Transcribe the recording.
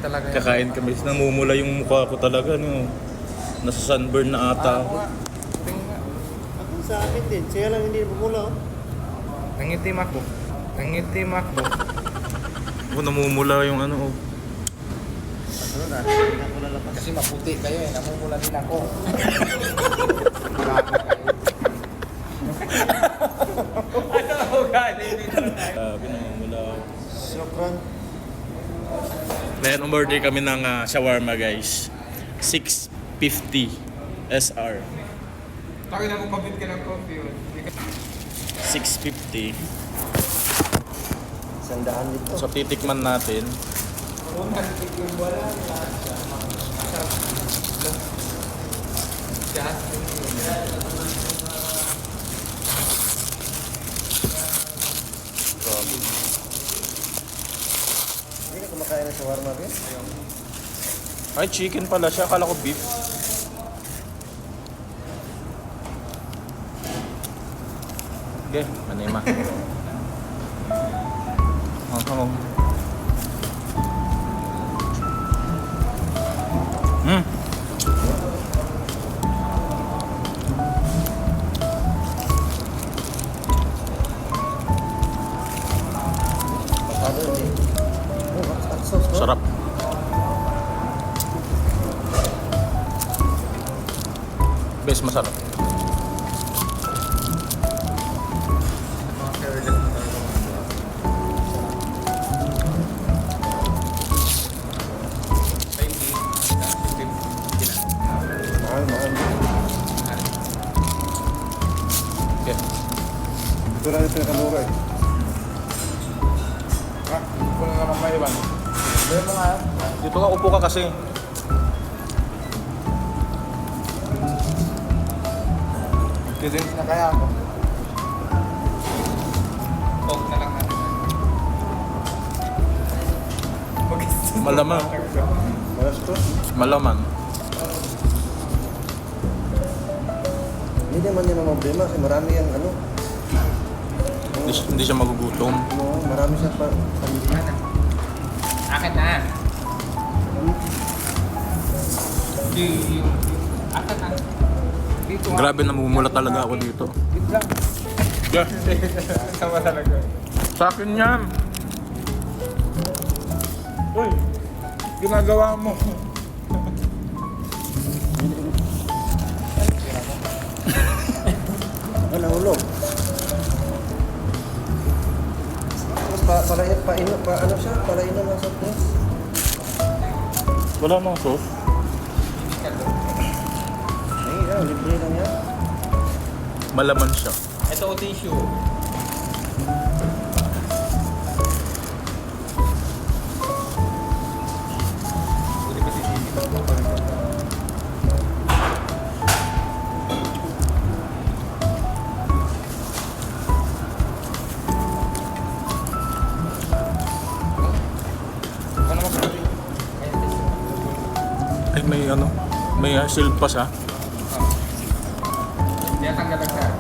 Talaga yun. Kakain kami. Namumula yung mukha ko talaga. No? Nasa sunburn na ata ako. Tingin nga. Ako sa akin din. Siya lang hindi bumula. Oh. Nangitim ako. Nangitim ako. Ako namumula yung ano. Oh. Ano na? Hindi ako lalapas. Kasi maputi kayo eh. Namumula din ako. Ano ugali dito? Sabi namumula ako. Sokran. Ngayon, umorder kami ng shawarma guys. 650 SR. Takin ako pabit ka ng coffee. 650. Sandaan dito. So titikman natin. Unang tikim wala lasa. Hindi ka kumakain ng shawarma, Ben? Ay, chicken pala siya. Akala ko beef. Okay, manima. Pasado hindi. Oh, hot sauce, bro. Sarap. Best masarap. Mahal, mahal. Okay. Ito lang yung pinakamura eh. Kung naman may iba. Meron mo nga. Dito ka, upo ka kasi. Drinks na kaya ako. Coke na lang natin. Malamang. Malas to. Malaman. Hindi naman niya problema kasi marami yung ano. Hindi siya magugutom. Marami siya pa. Ano? Akin na. Akin na. Dito nga. Grabe, namumula talaga ako dito. Wait lang. Yeah. Sama talaga. Sa akin yan. Uy, ginagawa mo. Ano, nahulog. Tapos ano siya? Palainan ng soft drinks. Wala nang sauce. Ay, libre lang yan. Malaman siya. Ito o tissue. Pwede ba tissue? Ano mo sabi? Ay, may ano. May silpas ha. Kaya tanggal lang siya.